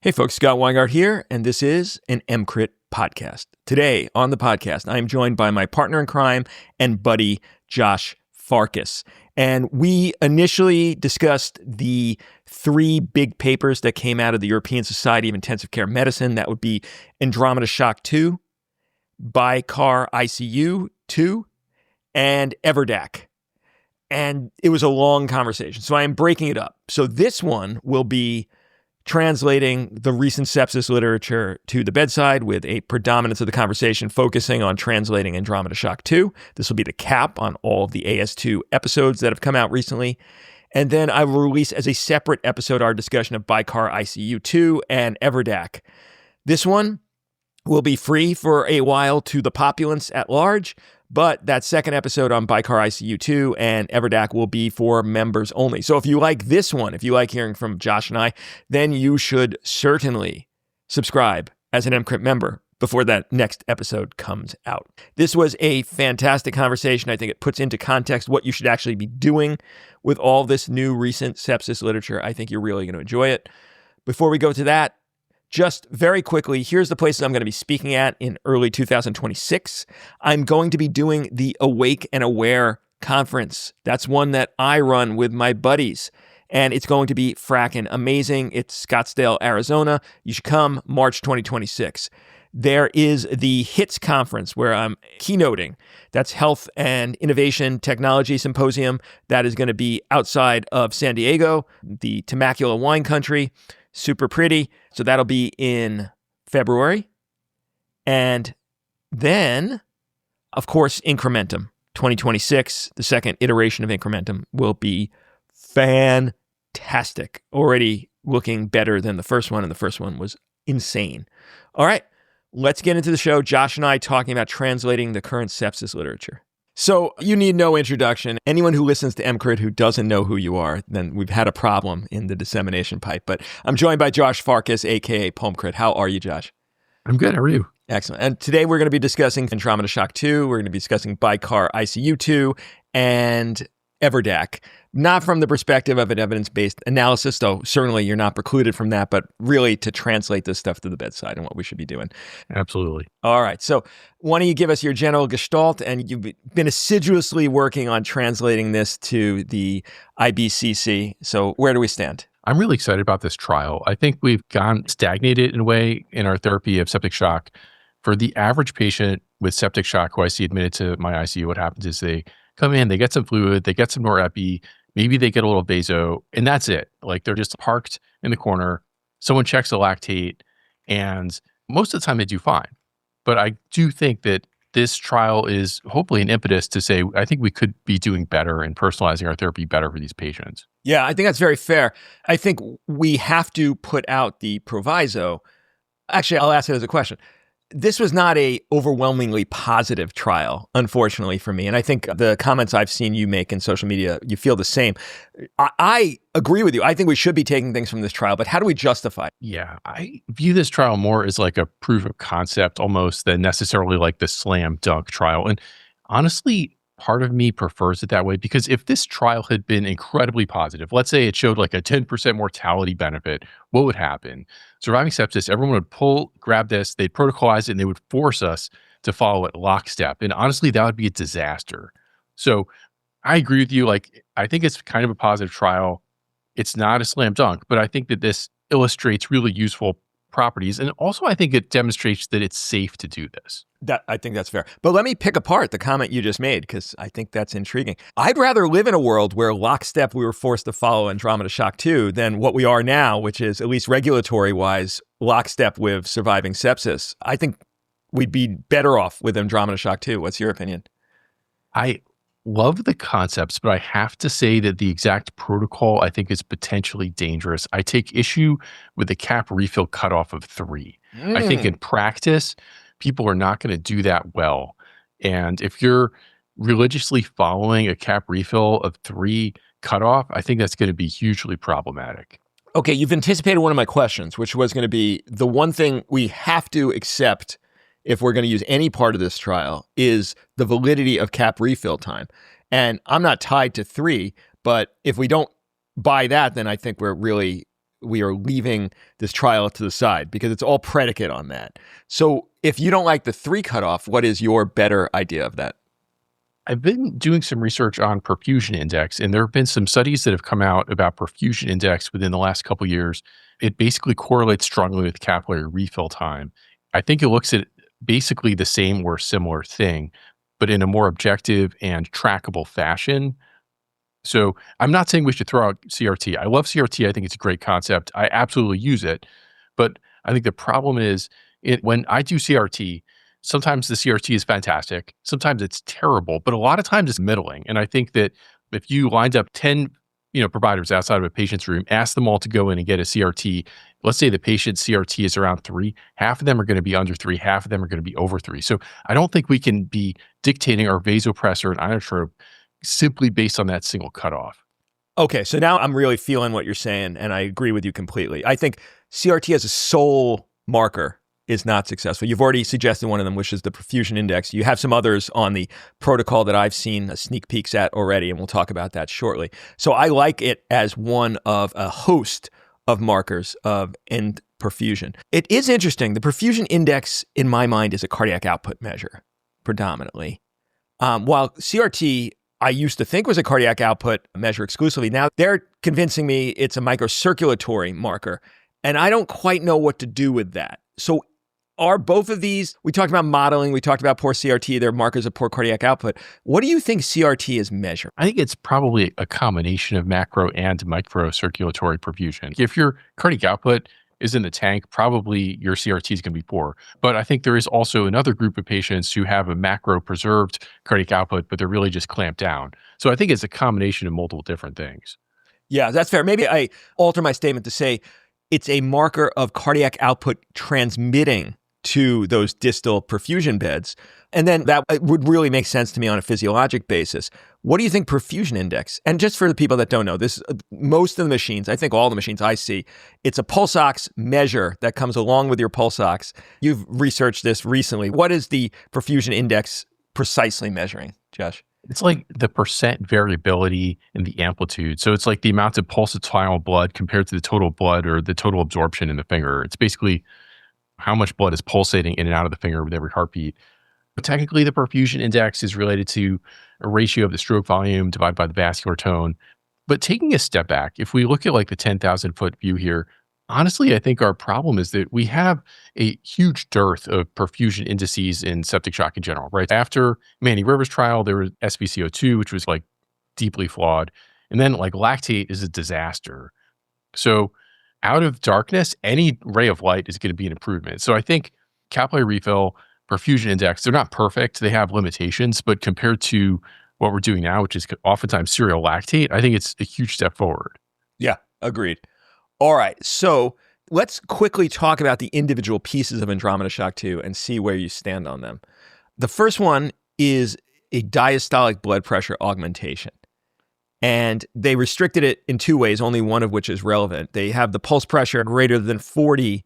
Hey folks, Scott Weingart here, and this is an EMCrit podcast. Today on the podcast, I am joined by my partner in crime and buddy, Josh Farkas. And we initially discussed the three big papers that came out of the European Society of Intensive Care Medicine. That would be Andromeda Shock 2, Bicar ICU 2, and Everdac. And it was a long conversation, so I am breaking it up. So this one will be translating the recent sepsis literature to the bedside with a predominance of the conversation focusing on translating Andromeda Shock 2. This will be the cap on all of the AS2 episodes that have come out recently. And then I will release as a separate episode our discussion of Bicar ICU 2 and Everdac. This one will be free for a while to the populace at large, but that second episode on Bicar ICU 2 and Everdac will be for members only. So if you like this one, if you like hearing from Josh and I, then you should certainly subscribe as an EMCrit member before that next episode comes out. This was a fantastic conversation. I think it puts into context what you should actually be doing with all this new recent sepsis literature. I think you're really going to enjoy it. Before we go to that, just very quickly, here's the places I'm going to be speaking at in early 2026. I'm going to be doing the Awake and Aware conference. That's one that I run with my buddies, and it's going to be fracking amazing. It's Scottsdale, Arizona. You should come March 2026. There is the HITS conference where I'm keynoting. That's Health and Innovation Technology Symposium. That is going to be outside of San Diego, the Temecula wine country. Super pretty. So that'll be in February. And then, of course, Incrementum 2026, the second iteration of Incrementum, will be fantastic. Already looking better than the first one, and the first one was insane. All right, let's get into the show. Josh and I talking about translating the current sepsis literature. So you need no introduction. Anyone who listens to EMCrit who doesn't know who you are, then we've had a problem in the dissemination pipe. But I'm joined by Josh Farkas, a.k.a. PulmCrit. How are you, Josh? I'm good. How are you? Excellent. And today we're going to be discussing Andromeda Shock 2. We're going to be discussing Bicar ICU 2 and Everdac. Not from the perspective of an evidence-based analysis, though certainly you're not precluded from that, but really to translate this stuff to the bedside and what we should be doing. Absolutely. All right. So why don't you give us your general gestalt? And you've been assiduously working on translating this to the IBCC. So where do we stand? I'm really excited about this trial. I think we've gone stagnated in a way in our therapy of septic shock. For the average patient with septic shock who I see admitted to my ICU, what happens is they come in, they get some fluid, they get some norepi, maybe they get a little vaso, and that's it. Like they're just parked in the corner. Someone checks the lactate, and most of the time they do fine. But I do think that this trial is hopefully an impetus to say, I think we could be doing better and personalizing our therapy better for these patients. Yeah, I think that's very fair. I think we have to put out the proviso. Actually, I'll ask it as a question. This was not a overwhelmingly positive trial, unfortunately for me. And I think the comments I've seen you make in social media, you feel the same. I agree with you. I think we should be taking things from this trial, but how do we justify it? Yeah, I view this trial more as like a proof of concept almost than necessarily like the slam dunk trial. And honestly, part of me prefers it that way because if this trial had been incredibly positive, let's say it showed like a 10% mortality benefit, what would happen? Surviving sepsis, everyone would grab this, they'd protocolize it, and they would force us to follow it lockstep. And honestly, that would be a disaster. So I agree with you. Like, I think it's kind of a positive trial. It's not a slam dunk, but I think that this illustrates really useful properties. And also, I think it demonstrates that it's safe to do this. I think that's fair. But let me pick apart the comment you just made, because I think that's intriguing. I'd rather live in a world where lockstep we were forced to follow Andromeda Shock 2 than what we are now, which is, at least regulatory-wise, lockstep with surviving sepsis. I think we'd be better off with Andromeda Shock 2. What's your opinion? I love the concepts, but I have to say that the exact protocol I think is potentially dangerous. I take issue with the cap refill cutoff of 3. I think in practice, people are not going to do that well. And if you're religiously following a cap refill of 3 cutoff, I think that's going to be hugely problematic. Okay, you've anticipated one of my questions, which was going to be the one thing we have to accept if we're going to use any part of this trial is the validity of cap refill time. And I'm not tied to 3, but if we don't buy that, then I think we're really we are leaving this trial to the side because it's all predicate on that. So if you don't like the 3 cutoff, what is your better idea of that? I've been doing some research on perfusion index, and there have been some studies that have come out about perfusion index within the last couple of years. It basically correlates strongly with capillary refill time. I think it looks at basically the same or similar thing, but in a more objective and trackable fashion. So I'm not saying we should throw out CRT. I love CRT. I think it's a great concept. I absolutely use it. But I think the problem is when I do CRT, sometimes the CRT is fantastic. Sometimes it's terrible, but a lot of times it's middling. And I think that if you lined up 10 providers outside of a patient's room, ask them all to go in and get a CRT. Let's say the patient's CRT is around 3. Half of them are going to be under 3. Half of them are going to be over 3. So I don't think we can be dictating our vasopressor and inotrope simply based on that single cutoff. Okay, so now I'm really feeling what you're saying, and I agree with you completely. I think CRT as a sole marker is not successful. You've already suggested one of them, which is the perfusion index. You have some others on the protocol that I've seen sneak peeks at already, and we'll talk about that shortly. So I like it as one of a host of markers of end perfusion. It is interesting. The perfusion index, in my mind, is a cardiac output measure, predominantly. While CRT, I used to think was a cardiac output measure exclusively. Now they're convincing me it's a microcirculatory marker, and I don't quite know what to do with that. So are both of these, we talked about modeling, we talked about poor CRT, they're markers of poor cardiac output. What do you think CRT is measuring? I think it's probably a combination of macro and microcirculatory perfusion. If your cardiac output is in the tank, probably your CRT is going to be poor. But I think there is also another group of patients who have a macro preserved cardiac output, but they're really just clamped down. So I think it's a combination of multiple different things. Yeah, that's fair. Maybe I alter my statement to say it's a marker of cardiac output transmitting to those distal perfusion beds. And then that would really make sense to me on a physiologic basis. What do you think perfusion index? And just for the people that don't know, this most of the machines, I think all the machines I see, it's a pulse ox measure that comes along with your pulse ox. You've researched this recently. What is the perfusion index precisely measuring, Josh? It's like the percent variability in the amplitude. So it's like the amount of pulsatile blood compared to the total blood or the total absorption in the finger. It's basically how much blood is pulsating in and out of the finger with every heartbeat. But technically, the perfusion index is related to a ratio of the stroke volume divided by the vascular tone. But taking a step back, if we look at like the 10,000 foot view here, honestly, I think our problem is that we have a huge dearth of perfusion indices in septic shock in general, right? After Manny Rivers' trial, there was SpCO2, which was like deeply flawed. And then like lactate is a disaster. So out of darkness, any ray of light is going to be an improvement. So I think capillary refill, perfusion index, they're not perfect. They have limitations, but compared to what we're doing now, which is oftentimes serial lactate, I think it's a huge step forward. Yeah, agreed. All right, so let's quickly talk about the individual pieces of Andromeda Shock 2 and see where you stand on them. The first one is a diastolic blood pressure augmentation. And they restricted it in 2 ways, only one of which is relevant. They have the pulse pressure greater than 40.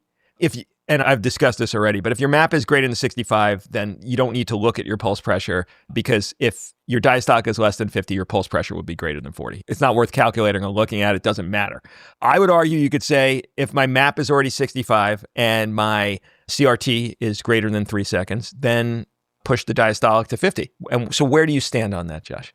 And I've discussed this already, but if your MAP is greater than 65, then you don't need to look at your pulse pressure, because if your diastolic is less than 50, your pulse pressure would be greater than 40. It's not worth calculating or looking at. It doesn't matter. I would argue you could say if my MAP is already 65 and my CRT is greater than 3 seconds, then push the diastolic to 50. And so where do you stand on that, Josh?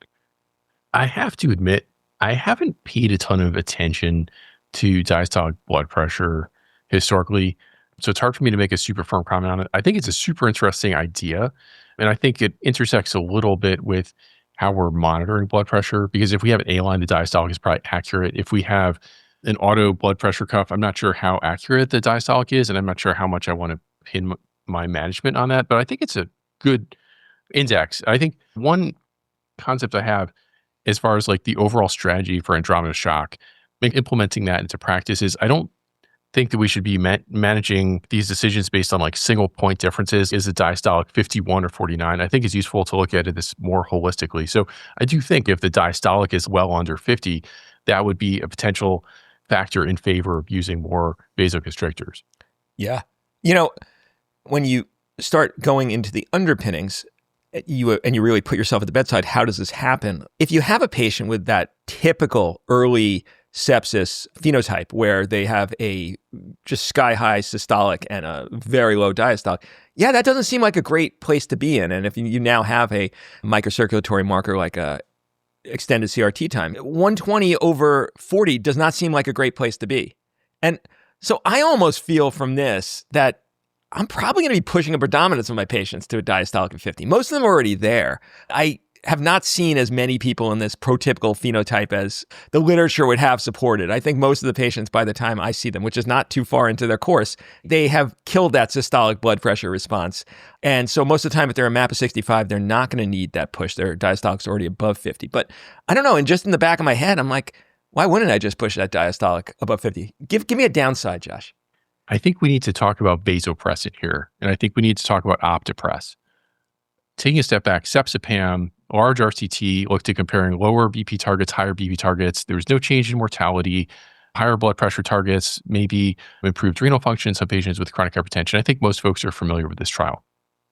I have to admit, I haven't paid a ton of attention to diastolic blood pressure historically. So it's hard for me to make a super firm comment on it. I think it's a super interesting idea. And I think it intersects a little bit with how we're monitoring blood pressure, because if we have an A-line, the diastolic is probably accurate. If we have an auto blood pressure cuff, I'm not sure how accurate the diastolic is, and I'm not sure how much I want to pin my management on that. But I think it's a good index. I think one concept I have as far as like the overall strategy for Andromeda Shock, implementing that into practice is I don't think that we should be managing these decisions based on like single point differences. Is the diastolic 51 or 49? I think it's useful to look at this more holistically. So I do think if the diastolic is well under 50, that would be a potential factor in favor of using more vasoconstrictors. Yeah. When you start going into the underpinnings, you really put yourself at the bedside, how does this happen? If you have a patient with that typical early sepsis phenotype where they have a just sky-high systolic and a very low diastolic, yeah, that doesn't seem like a great place to be in. And if you now have a microcirculatory marker like a extended CRT time, 120 over 40 does not seem like a great place to be. And so I almost feel from this that I'm probably going to be pushing a predominance of my patients to a diastolic of 50. Most of them are already there. I have not seen as many people in this protypical phenotype as the literature would have supported. I think most of the patients, by the time I see them, which is not too far into their course, they have killed that systolic blood pressure response. And so most of the time, if they're a MAP of 65, they're not going to need that push. Their diastolic's already above 50. But I don't know. And just in the back of my head, I'm like, why wouldn't I just push that diastolic above 50? Give me a downside, Josh. I think we need to talk about vasopressin here. And I think we need to talk about Optipress. Taking a step back, Sepsipam, large RCT, looked at comparing lower BP targets, higher BP targets. There was no change in mortality, higher blood pressure targets, maybe improved renal function in some patients with chronic hypertension. I think most folks are familiar with this trial.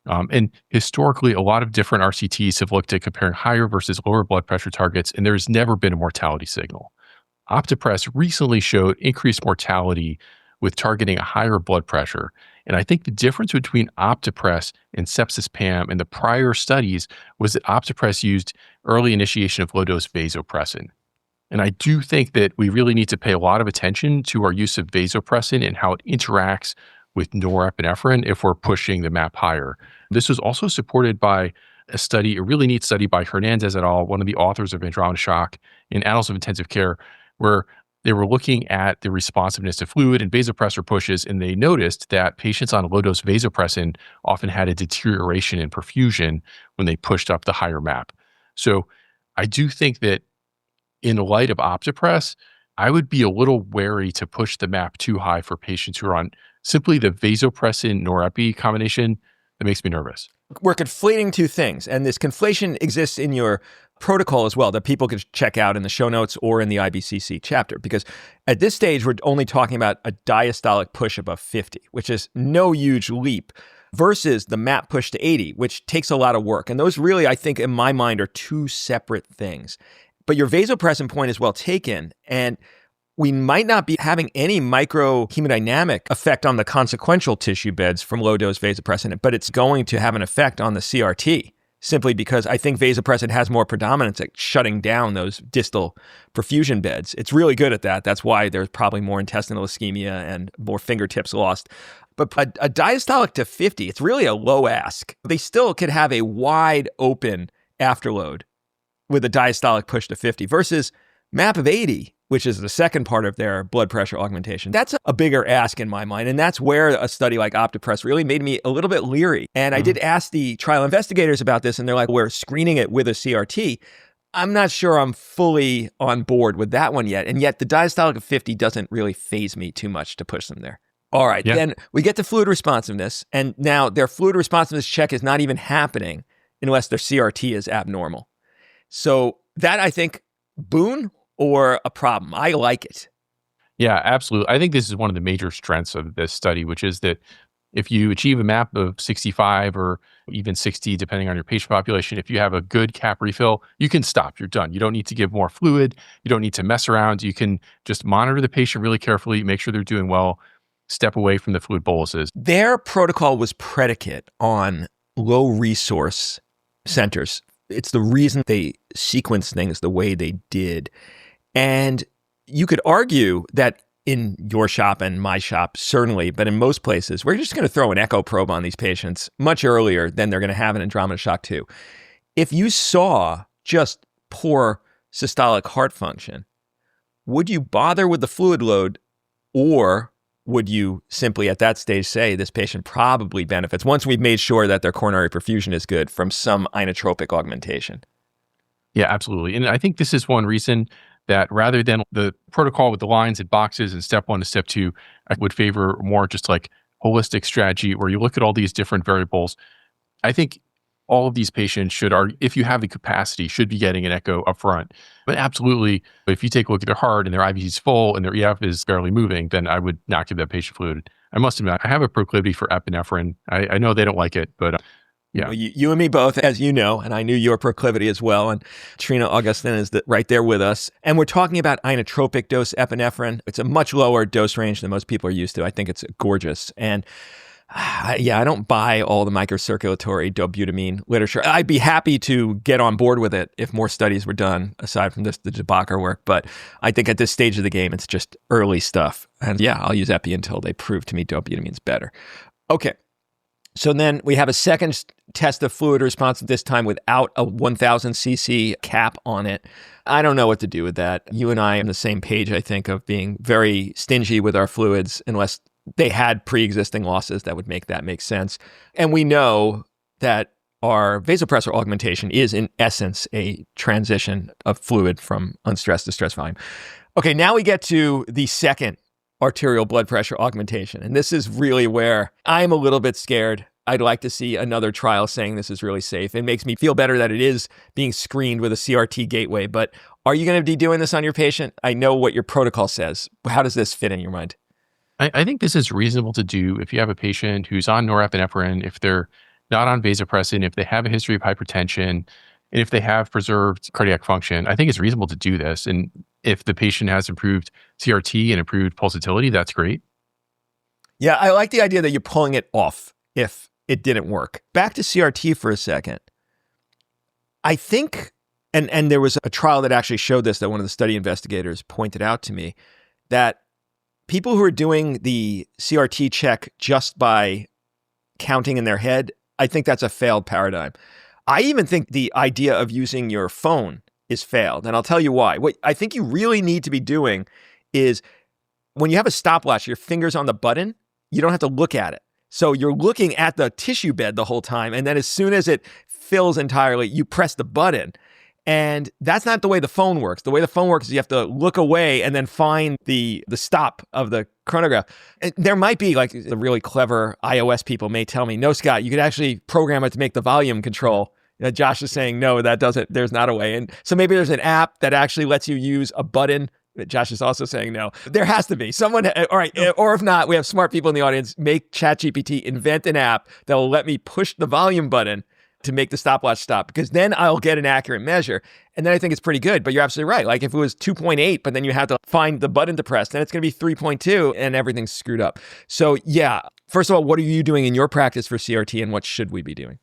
And historically, a lot of different RCTs have looked at comparing higher versus lower blood pressure targets, and there's never been a mortality signal. Optipress recently showed increased mortality with targeting a higher blood pressure. And I think the difference between Optipress and Sepsis-PAM in the prior studies was that Optipress used early initiation of low-dose vasopressin. And I do think that we really need to pay a lot of attention to our use of vasopressin and how it interacts with norepinephrine if we're pushing the MAP higher. This was also supported by a study, a really neat study by Hernandez et al., one of the authors of Andromeda Shock in Annals of Intensive Care, where they were looking at the responsiveness to fluid and vasopressor pushes, and they noticed that patients on low-dose vasopressin often had a deterioration in perfusion when they pushed up the higher MAP. So I do think that in light of Optipress, I would be a little wary to push the MAP too high for patients who are on simply the vasopressin-norepi combination. That makes me nervous. We're conflating two things, and this conflation exists in your protocol as well that people can check out in the show notes or in the IBCC chapter, because at this stage, we're only talking about a diastolic push above 50, which is no huge leap, versus the MAP push to 80, which takes a lot of work. And those really, I think, in my mind, are two separate things. But your vasopressin point is well taken, and we might not be having any microhemodynamic effect on the consequential tissue beds from low-dose vasopressin, but it's going to have an effect on the CRT, simply because I think vasopressin has more predominance at shutting down those distal perfusion beds. It's really good at that. That's why there's probably more intestinal ischemia and more fingertips lost. But a diastolic to 50, it's really a low ask. They still could have a wide open afterload with a diastolic push to 50 versus MAP of 80, which is the second part of their blood pressure augmentation. That's a bigger ask in my mind. And that's where a study like Optipress really made me a little bit leery. And I did ask the trial investigators about this, and they're like, we're screening it with a CRT. I'm not sure I'm fully on board with that one yet. And yet the diastolic of 50 doesn't really faze me too much to push them there. All right, Then we get to fluid responsiveness. And now their fluid responsiveness check is not even happening unless their CRT is abnormal. So that, I think, boon or a problem. I like it. Yeah, absolutely. I think this is one of the major strengths of this study, which is that if you achieve a MAP of 65 or even 60, depending on your patient population, if you have a good cap refill, you can stop. You're done. You don't need to give more fluid. You don't need to mess around. You can just monitor the patient really carefully, make sure they're doing well, step away from the fluid boluses. Their protocol was predicate on low resource centers. It's the reason they sequenced things the way they did. And you could argue that in your shop and my shop, certainly, but in most places, we're just going to throw an echo probe on these patients much earlier than they're going to have an Andromeda Shock 2. If you saw just poor systolic heart function, would you bother with the fluid load, or would you simply at that stage say this patient probably benefits once we've made sure that their coronary perfusion is good from some inotropic augmentation? Yeah, absolutely. And I think this is one reason that rather than the protocol with the lines and boxes and step 1 to step 2, I would favor more just like holistic strategy where you look at all these different variables. I think all of these patients should, if you have the capacity, should be getting an echo up front. But absolutely, if you take a look at their heart and their IVC is full and their EF is barely moving, then I would not give that patient fluid. I must admit, I have a proclivity for epinephrine. I know they don't like it, but Yeah. Well, you and me both, as you know, and I knew your proclivity as well. And Trina Augustin is right there with us. And we're talking about inotropic dose epinephrine. It's a much lower dose range than most people are used to. I think it's gorgeous. And I don't buy all the microcirculatory dobutamine literature. I'd be happy to get on board with it if more studies were done, aside from the Debacker work. But I think at this stage of the game, it's just early stuff. And yeah, I'll use epi until they prove to me dobutamine's better. Okay. So then we have a second test of fluid response, this time without a 1,000 cc cap on it. I don't know what to do with that. You and I are on the same page, I think, of being very stingy with our fluids unless they had pre-existing losses that would make that make sense. And we know that our vasopressor augmentation is, in essence, a transition of fluid from unstressed to stress volume. Okay, now we get to the second arterial blood pressure augmentation. And this is really where I'm a little bit scared. I'd like to see another trial saying this is really safe. It makes me feel better that it is being screened with a CRT gateway. But are you going to be doing this on your patient? I know what your protocol says. How does this fit in your mind? I think this is reasonable to do if you have a patient who's on norepinephrine, if they're not on vasopressin, if they have a history of hypertension, and if they have preserved cardiac function. I think it's reasonable to do this. And if the patient has improved CRT and improved pulsatility, that's great. Yeah, I like the idea that you're pulling it off if it didn't work. Back to CRT for a second. I think, and there was a trial that actually showed this, that one of the study investigators pointed out to me, that people who are doing the CRT check just by counting in their head, I think that's a failed paradigm. I even think the idea of using your phone is failed. And I'll tell you why. What I think you really need to be doing is when you have a stopwatch, your finger's on the button, you don't have to look at it. So you're looking at the tissue bed the whole time. And then as soon as it fills entirely, you press the button. And that's not the way the phone works. The way the phone works is you have to look away and then find the stop of the chronograph. And there might be, like, the really clever iOS people may tell me, no, Scott, you could actually program it to make the volume control. Josh is saying, no, that doesn't, there's not a way. And so maybe there's an app that actually lets you use a button. Josh is also saying no. There has to be someone, all right, or if not, we have smart people in the audience, make ChatGPT invent an app that will let me push the volume button to make the stopwatch stop, because then I'll get an accurate measure. And then I think it's pretty good. But you're absolutely right. Like if it was 2.8, but then you have to find the button to press, then it's going to be 3.2 and everything's screwed up. So yeah, first of all, what are you doing in your practice for CRT and what should we be doing?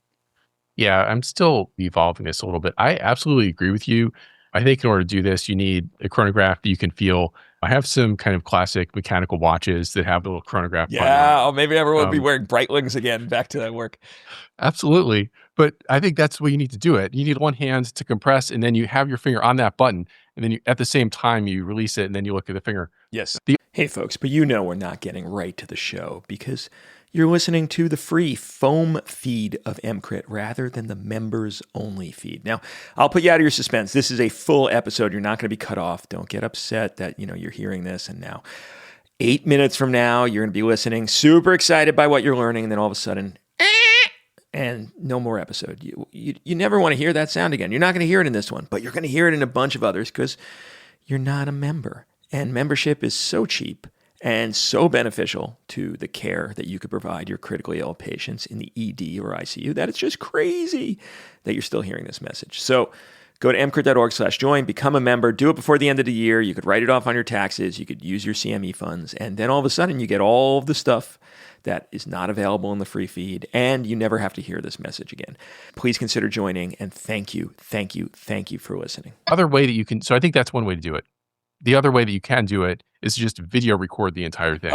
Yeah, I'm still evolving this a little bit. I absolutely agree with you. I think in order to do this, you need a chronograph that you can feel. I have some kind of classic mechanical watches that have a little chronograph. Yeah, maybe everyone will be wearing Breitlings again. Back to that work. Absolutely. But I think that's the way you need to do it. You need one hand to compress, and then you have your finger on that button. And then you, at the same time, you release it, and then you look at the finger. Yes. Hey, folks, but you know we're not getting right to the show because you're listening to the free foam feed of EMCrit rather than the members-only feed. Now, I'll put you out of your suspense. This is a full episode. You're not going to be cut off. Don't get upset that, you're hearing this and now 8 minutes from now, you're going to be listening, super excited by what you're learning, and then all of a sudden, and no more episode. You never want to hear that sound again. You're not going to hear it in this one, but you're going to hear it in a bunch of others because you're not a member. And membership is so cheap and so beneficial to the care that you could provide your critically ill patients in the ED or ICU that it's just crazy that you're still hearing this message. So go to emcrit.org/join, become a member, do it before the end of the year. You could write it off on your taxes. You could use your CME funds. And then all of a sudden you get all of the stuff that is not available in the free feed, and you never have to hear this message again. Please consider joining, and thank you for listening. Other way that you can, so I think that's one way to do it. The other way that you can do it is just video record the entire thing,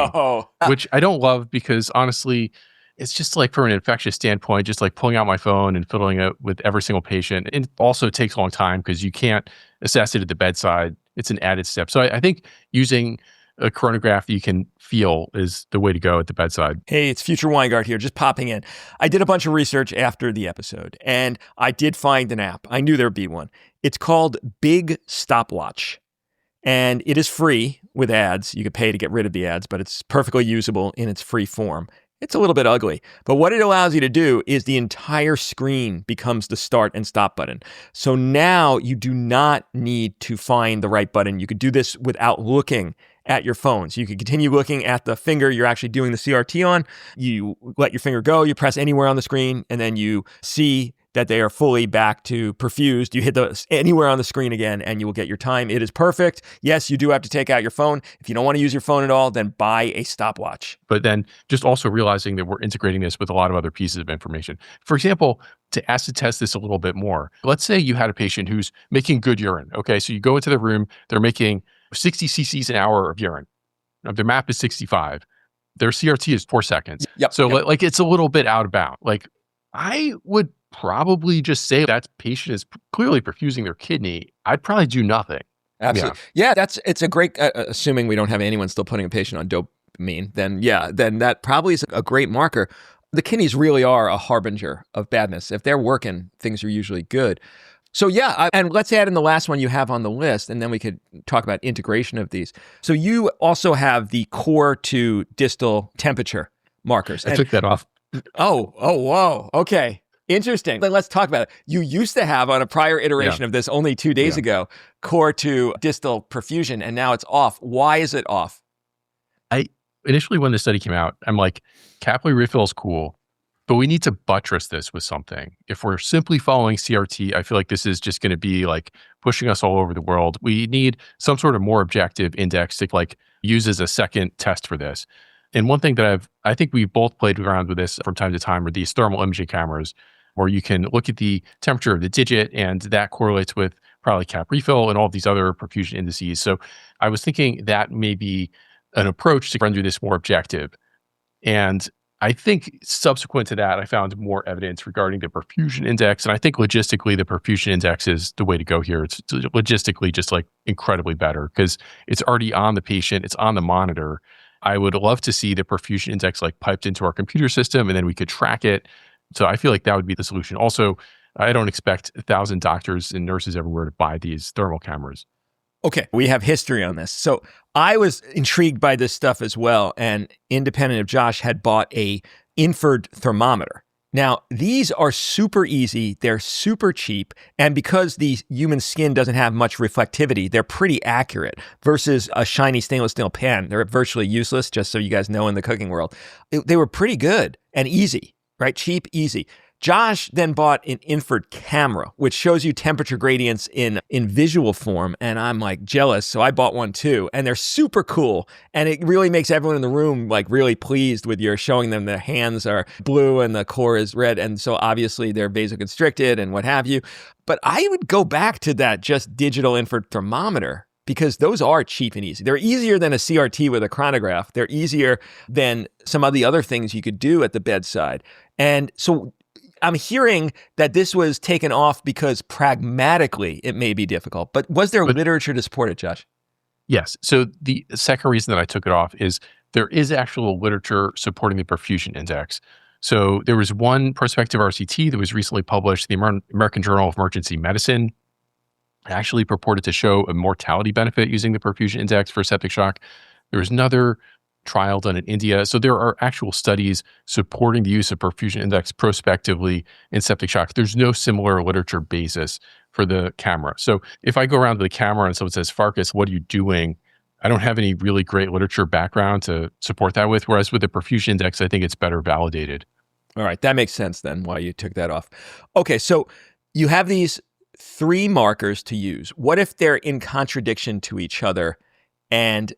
which I don't love because honestly, it's just like from an infectious standpoint, just like pulling out my phone and fiddling it with every single patient. It also takes a long time because you can't assess it at the bedside. It's an added step. So I think using a chronograph that you can feel is the way to go at the bedside. Hey, it's Future Weingart here, just popping in. I did a bunch of research after the episode, and I did find an app. I knew there'd be one. It's called Big Stopwatch, and it is free with ads. You could pay to get rid of the ads, but it's perfectly usable in its free form. It's a little bit ugly, but what it allows you to do is the entire screen becomes the start and stop button. So now you do not need to find the right button. You could do this without looking at your phone. So you could continue looking at the finger you're actually doing the CRT on. You let your finger go, you press anywhere on the screen, and then you see that they are fully back to perfused. You hit anywhere on the screen again, and you will get your time. It is perfect. Yes, you do have to take out your phone. If you don't want to use your phone at all, then buy a stopwatch. But then just also realizing that we're integrating this with a lot of other pieces of information. For example, to acid test this a little bit more, let's say you had a patient who's making good urine. Okay, so you go into the room, they're making 60 cc's an hour of urine. Their MAP is 65. Their CRT is 4 seconds. So like it's a little bit out of bound. Like I would probably just say that patient is clearly perfusing their kidney. I'd probably do nothing. Absolutely. Yeah, it's a great, assuming we don't have anyone still putting a patient on dopamine, then that probably is a great marker. The kidneys really are a harbinger of badness. If they're working, things are usually good. So and let's add in the last one you have on the list, and then we could talk about integration of these. So you also have the core to distal temperature markers. I took that off. Oh, whoa. Okay. Interesting. Then let's talk about it. You used to have on a prior iteration of this only 2 days ago, core to distal perfusion, and now it's off. Why is it off? Initially, when the study came out, I'm like, capillary refill is cool, but we need to buttress this with something. If we're simply following CRT, I feel like this is just going to be like pushing us all over the world. We need some sort of more objective index to like use as a second test for this. And one thing that I think we both played around with this from time to time are these thermal imaging cameras, where you can look at the temperature of the digit, and that correlates with probably cap refill and all of these other perfusion indices. So I was thinking that may be an approach to render this more objective. And I think subsequent to that, I found more evidence regarding the perfusion index. And I think logistically, the perfusion index is the way to go here. It's logistically just like incredibly better because it's already on the patient, it's on the monitor. I would love to see the perfusion index like piped into our computer system, and then we could track it. So I feel like that would be the solution. Also, I don't expect 1,000 doctors and nurses everywhere to buy these thermal cameras. Okay, we have history on this. So I was intrigued by this stuff as well, and independent of Josh had bought a infrared thermometer. Now, these are super easy, they're super cheap, and because the human skin doesn't have much reflectivity, they're pretty accurate versus a shiny stainless steel pan. They're virtually useless, just so you guys know in the cooking world. They were pretty good and easy. Right? Cheap, easy. Josh then bought an infrared camera, which shows you temperature gradients in visual form. And I'm like jealous. So I bought one too. And they're super cool. And it really makes everyone in the room like really pleased with your showing them their hands are blue and the core is red. And so obviously they're vasoconstricted and what have you. But I would go back to that just digital infrared thermometer, because those are cheap and easy. They're easier than a CRT with a chronograph. They're easier than some of the other things you could do at the bedside. And so I'm hearing that this was taken off because pragmatically it may be difficult. But was there literature to support it, Josh? Yes. So the second reason that I took it off is there is actual literature supporting the perfusion index. So there was one prospective RCT that was recently published, the American Journal of Emergency Medicine, actually purported to show a mortality benefit using the perfusion index for septic shock. There was another trial done in India. So there are actual studies supporting the use of perfusion index prospectively in septic shock. There's no similar literature basis for the camera. So if I go around to the camera and someone says, Farkas, what are you doing? I don't have any really great literature background to support that with. Whereas with the perfusion index, I think it's better validated. All right. That makes sense then why you took that off. Okay. So you have these 3 markers to use. What if they're in contradiction to each other and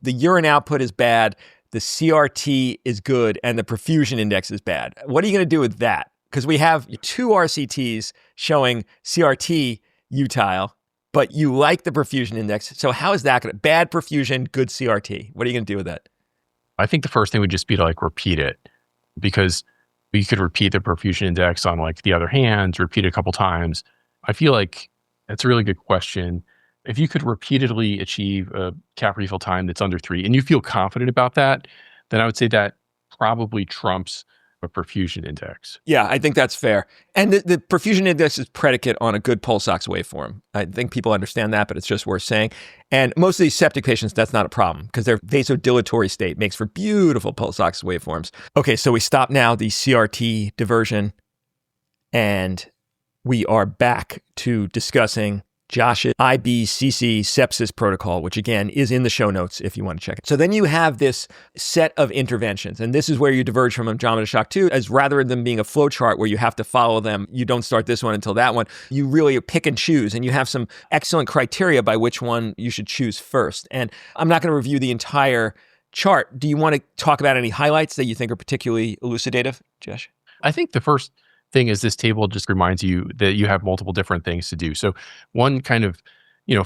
the urine output is bad, the CRT is good, and the perfusion index is bad? What are you going to do with that? Because we have 2 RCTs showing CRT utile, but you like the perfusion index. So how is that going to, bad perfusion, good CRT? What are you going to do with that? I think the first thing would just be to like repeat it, because you could repeat the perfusion index on like the other hand, repeat it a couple times. I feel like that's a really good question. If you could repeatedly achieve a cap refill time that's under 3 and you feel confident about that, then I would say that probably trumps a perfusion index. Yeah, I think that's fair. And the perfusion index is predicate on a good pulse ox waveform. I think people understand that, but it's just worth saying. And most of these septic patients, that's not a problem because their vasodilatory state makes for beautiful pulse ox waveforms. Okay, so we stop now the CRT diversion and we are back to discussing Josh's IBCC sepsis protocol, which again is in the show notes if you want to check it. So then you have this set of interventions, and this is where you diverge from Andromeda Shock 2, as rather than being a flow chart where you have to follow them, you don't start this one until that one, you really pick and choose, and you have some excellent criteria by which one you should choose first. And I'm not going to review the entire chart. Do you want to talk about any highlights that you think are particularly elucidative, Josh? I think the first thing is this table just reminds you that you have multiple different things to do. So one kind of,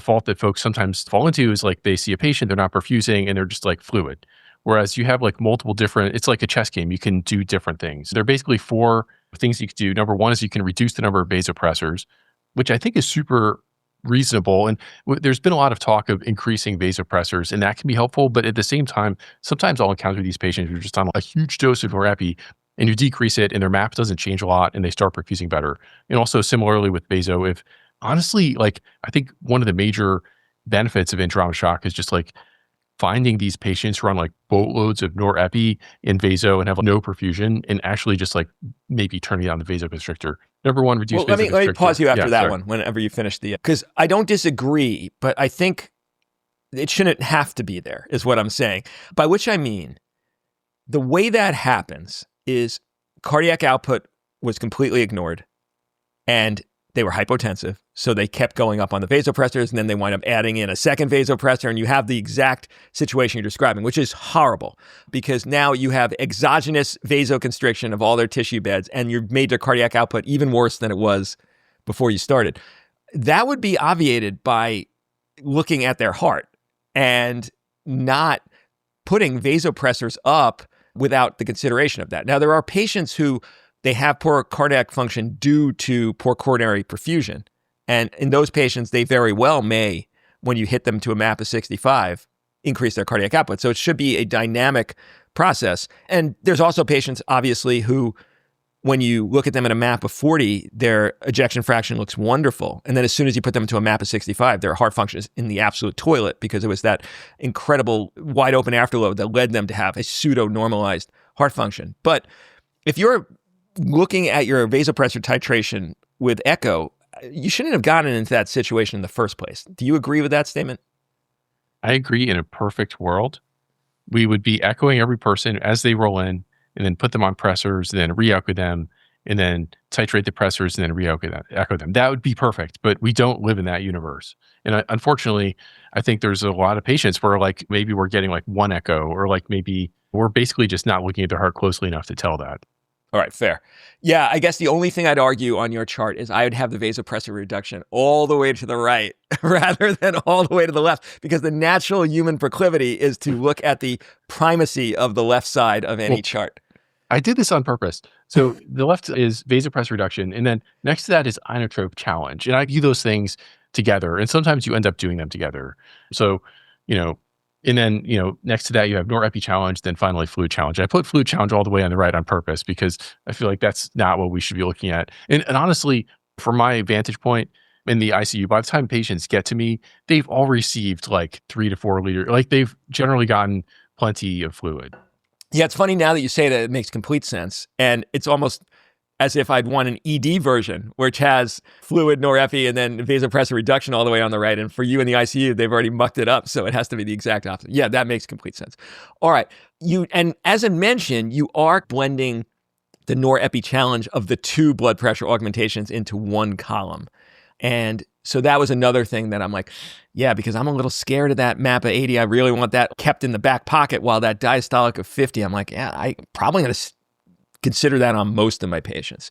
fault that folks sometimes fall into is like they see a patient, they're not perfusing, and they're just like fluid. Whereas you have like multiple different, it's like a chess game. You can do different things. There are basically 4 things you can do. Number one is you can reduce the number of vasopressors, which I think is super reasonable. And there's been a lot of talk of increasing vasopressors, and that can be helpful. But at the same time, sometimes I'll encounter these patients who are just on a huge dose of norepi, and you decrease it and their map doesn't change a lot and they start perfusing better. And also similarly with vaso, if honestly, like I think one of the major benefits of Andromeda Shock is just like finding these patients who are on like boatloads of norepi in vaso and have like, no perfusion, and actually just like maybe turning down the vasoconstrictor. Number one, reduce vasoconstrictor. Let me pause you after that one, whenever you finish because I don't disagree, but I think it shouldn't have to be there, is what I'm saying. By which I mean, the way that happens is cardiac output was completely ignored and they were hypotensive. So they kept going up on the vasopressors, and then they wind up adding in a second vasopressor, and you have the exact situation you're describing, which is horrible because now you have exogenous vasoconstriction of all their tissue beds, and you've made their cardiac output even worse than it was before you started. That would be obviated by looking at their heart and not putting vasopressors up without the consideration of that. Now, there are patients who they have poor cardiac function due to poor coronary perfusion. And in those patients, they very well may, when you hit them to a MAP of 65, increase their cardiac output. So it should be a dynamic process. And there's also patients, obviously, who, when you look at them at a MAP of 40, their ejection fraction looks wonderful. And then as soon as you put them to a MAP of 65, their heart function is in the absolute toilet because it was that incredible wide open afterload that led them to have a pseudo-normalized heart function. But if you're looking at your vasopressor titration with echo, you shouldn't have gotten into that situation in the first place. Do you agree with that statement? I agree. In a perfect world, we would be echoing every person as they roll in, and then put them on pressors, and then re-echo them, and then titrate the pressors, and then re-echo them. That would be perfect, but we don't live in that universe. And unfortunately, I think there's a lot of patients where like maybe we're getting like one echo, or like maybe we're basically just not looking at their heart closely enough to tell that. All right, fair. Yeah, I guess the only thing I'd argue on your chart is I would have the vasopressor reduction all the way to the right rather than all the way to the left, because the natural human proclivity is to look at the primacy of the left side of any chart. I did this on purpose. So the left is vasopressor reduction, and then next to that is inotrope challenge. And I view those things together, and sometimes you end up doing them together. So, and then, next to that, you have norepi challenge, then finally fluid challenge. I put fluid challenge all the way on the right on purpose because I feel like that's not what we should be looking at. And honestly, from my vantage point in the ICU, by the time patients get to me, they've all received like 3 to 4 liter, like they've generally gotten plenty of fluid. Yeah, it's funny now that you say that, it makes complete sense. And it's almost as if I'd want an ED version, which has fluid, norepi, and then vasopressor reduction all the way on the right. And for you in the ICU, they've already mucked it up, so it has to be the exact opposite. Yeah, that makes complete sense. All right. And as I mentioned, you are blending the norepi challenge of the 2 blood pressure augmentations into one column. And so that was another thing that I'm like, yeah, because I'm a little scared of that MAP of 80. I really want that kept in the back pocket, while that diastolic of 50, I'm like, yeah, I probably going to consider that on most of my patients.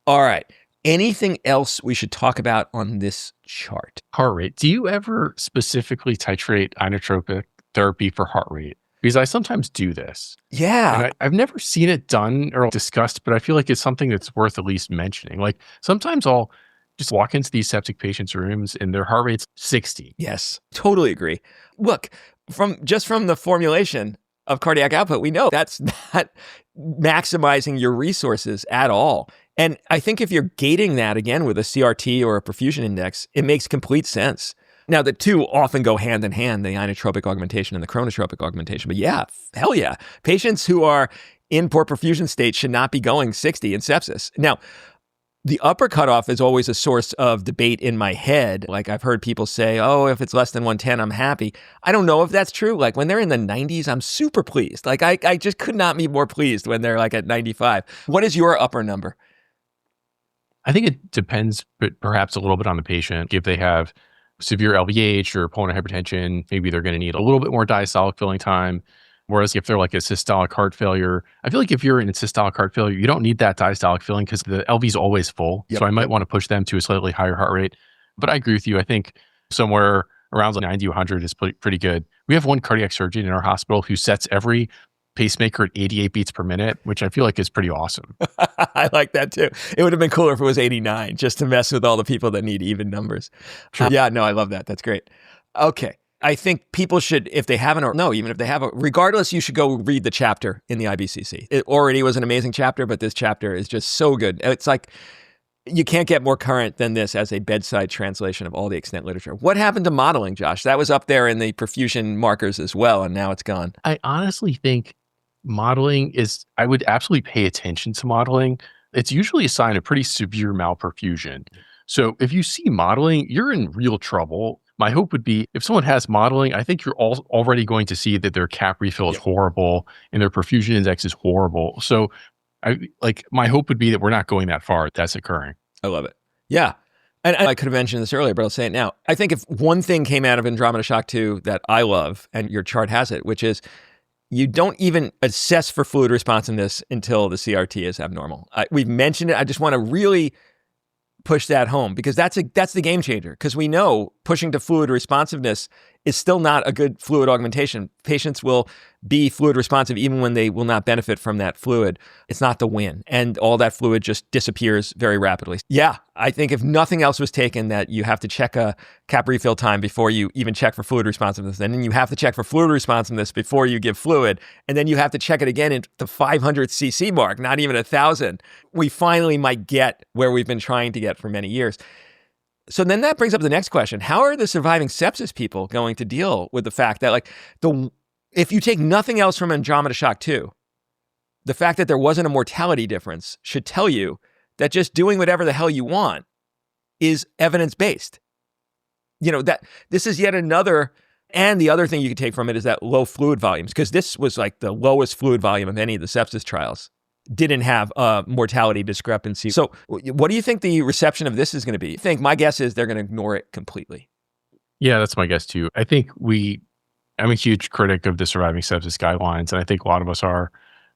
All right. Anything else we should talk about on this chart? Heart rate. Do you ever specifically titrate inotropic therapy for heart rate? Because I sometimes do this. Yeah. And I've never seen it done or discussed, but I feel like it's something that's worth at least mentioning. Like sometimes I'll just walk into these septic patients' rooms and their heart rate's 60. Yes, totally agree. Look, from the formulation of cardiac output, we know that's not maximizing your resources at all. And I think if you're gating that again with a CRT or a perfusion index, it makes complete sense. Now, the 2 often go hand in hand, the inotropic augmentation and the chronotropic augmentation. But yeah, hell yeah. Patients who are in poor perfusion state should not be going 60 in sepsis. Now, The upper cutoff is always a source of debate in my head. Like I've heard people say, oh, if it's less than 110, I'm happy. I don't know if that's true. Like when they're in the 90s, I'm super pleased. Like I just could not be more pleased when they're like at 95. What is your upper number? I think it depends, but perhaps a little bit on the patient. If they have severe LVH or pulmonary hypertension, maybe they're going to need a little bit more diastolic filling time. Whereas if they're like a systolic heart failure, I feel like if you're in systolic heart failure, you don't need that diastolic filling because the LV is always full. Yep. So I might want to push them to a slightly higher heart rate. But I agree with you. I think somewhere around 90, 100 is pretty good. We have one cardiac surgeon in our hospital who sets every pacemaker at 88 beats per minute, which I feel like is pretty awesome. I like that too. It would have been cooler if it was 89, just to mess with all the people that need even numbers. Sure. Yeah, no, I love that. That's great. Okay. I think people should, if they haven't, or no, even if they have, regardless, you should go read the chapter in the IBCC. It already was an amazing chapter, but this chapter is just so good. It's like, you can't get more current than this as a bedside translation of all the extant literature. What happened to modeling, Josh? That was up there in the perfusion markers as well, and now it's gone. I honestly think modeling is, I would absolutely pay attention to modeling. It's usually a sign of pretty severe malperfusion. So if you see modeling, you're in real trouble. My hope would be if someone has modeling, I think you're already going to see that their cap refill is horrible and their perfusion index is horrible. So my hope would be that we're not going that far. That's occurring. I love it. Yeah. And I could have mentioned this earlier, but I'll say it now. I think if one thing came out of Andromeda Shock 2 that I love, and your chart has it, which is you don't even assess for fluid responsiveness until the CRT is abnormal. We've mentioned it. I just want to really push that home because that's the game changer. Because we know pushing to fluid responsiveness is still not a good fluid augmentation. Patients will be fluid responsive even when they will not benefit from that fluid. It's not the win. And all that fluid just disappears very rapidly. Yeah, I think if nothing else was taken, that you have to check a cap refill time before you even check for fluid responsiveness. And then you have to check for fluid responsiveness before you give fluid. And then you have to check it again at the 500 cc mark, not even 1,000. We finally might get where we've been trying to get for many years. So then that brings up the next question. How are the surviving sepsis people going to deal with the fact that if you take nothing else from Andromeda Shock 2, the fact that there wasn't a mortality difference should tell you that just doing whatever the hell you want is evidence-based. You know, that this is yet another, and the other thing you can take from it is that low fluid volumes, because this was like the lowest fluid volume of any of the sepsis trials. Didn't have a mortality discrepancy. So what do you think the reception of this is going to be? My guess is they're going to ignore it completely. Yeah, that's my guess too. I think I'm a huge critic of the surviving sepsis guidelines, and I think a lot of us are.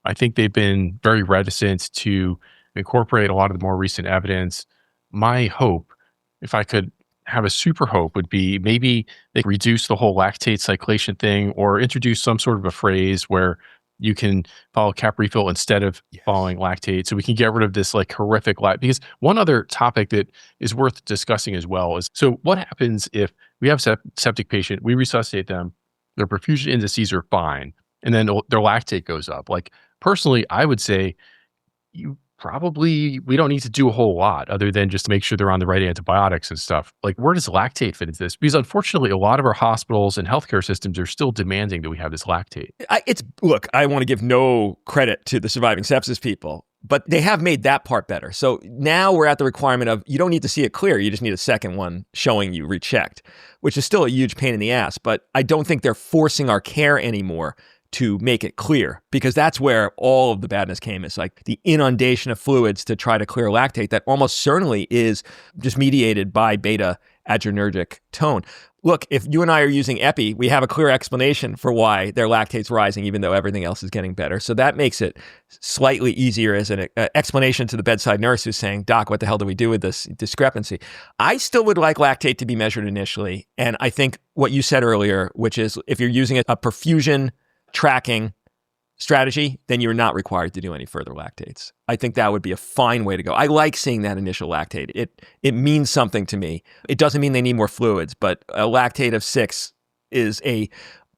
I think they've been very reticent to incorporate a lot of the more recent evidence. My hope, if I could have a super hope, would be maybe they reduce the whole lactate cyclation thing or introduce some sort of a phrase where you can follow cap refill instead of following lactate. So we can get rid of this horrific because one other topic that is worth discussing as well is, so what happens if we have a septic patient, we resuscitate them, their perfusion indices are fine, and then their lactate goes up. Personally, I would say we don't need to do a whole lot other than just to make sure they're on the right antibiotics and stuff. Where does lactate fit into this? Because unfortunately, a lot of our hospitals and healthcare systems are still demanding that we have this lactate. Look, I want to give no credit to the surviving sepsis people, but they have made that part better. So now we're at the requirement of, you don't need to see it clear. You just need a second one showing you rechecked, which is still a huge pain in the ass. But I don't think they're forcing our care anymore to make it clear, because that's where all of the badness came, is the inundation of fluids to try to clear lactate that almost certainly is just mediated by beta adrenergic tone. Look, if you and I are using epi, we have a clear explanation for why their lactate's rising, even though everything else is getting better. So that makes it slightly easier as an explanation to the bedside nurse who's saying, Doc, what the hell do we do with this discrepancy? I still would like lactate to be measured initially. And I think what you said earlier, which is if you're using a perfusion tracking strategy, then you're not required to do any further lactates. I think that would be a fine way to go. I like seeing that initial lactate. It means something to me. It doesn't mean they need more fluids, but a lactate of 6 is a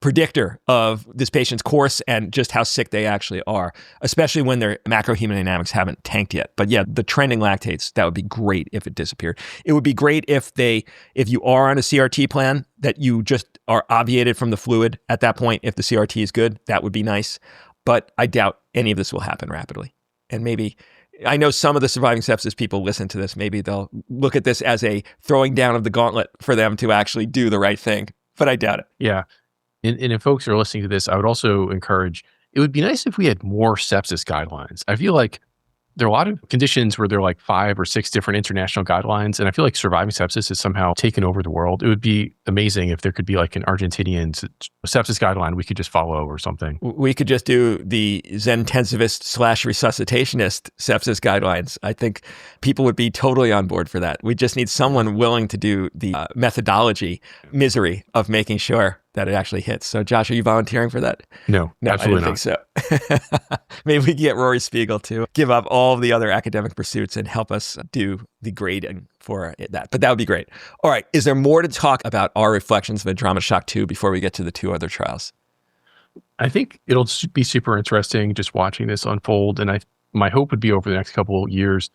predictor of this patient's course and just how sick they actually are, especially when their macrohemodynamics haven't tanked yet. But yeah, the trending lactates, that would be great if it disappeared. It would be great if you are on a CRT plan, that you just are obviated from the fluid at that point. If the CRT is good, that would be nice. But I doubt any of this will happen rapidly. And maybe I know some of the surviving sepsis people listen to this. Maybe they'll look at this as a throwing down of the gauntlet for them to actually do the right thing, but I doubt it. Yeah. And if folks are listening to this, I would also encourage, it would be nice if we had more sepsis guidelines. I feel like there are a lot of conditions where there are like 5 or 6 different international guidelines. And I feel like surviving sepsis has somehow taken over the world. It would be amazing if there could be like an Argentinian sepsis guideline we could just follow or something. We could just do the Zentensivist/resuscitationist sepsis guidelines. I think people would be totally on board for that. We just need someone willing to do the methodology misery of making sure that it actually hits. So Josh, are you volunteering for that? No, absolutely I didn't think so. Maybe we get Rory Spiegel to give up all of the other academic pursuits and help us do the grading for that. But that would be great. All right. Is there more to talk about our reflections of Andromeda Shock 2 before we get to the 2 other trials? I think it'll be super interesting just watching this unfold. And my hope would be over the next couple of years,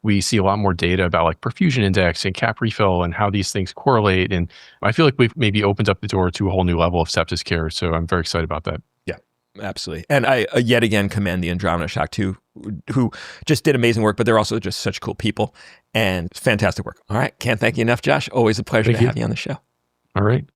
we see a lot more data about like perfusion index and cap refill and how these things correlate. And I feel like we've maybe opened up the door to a whole new level of sepsis care. So I'm very excited about that. Yeah, absolutely. And I yet again commend the Andromeda Shock 2, who just did amazing work, but they're also just such cool people and fantastic work. All right. Can't thank you enough, Josh. Always a pleasure to have you on the show. All right.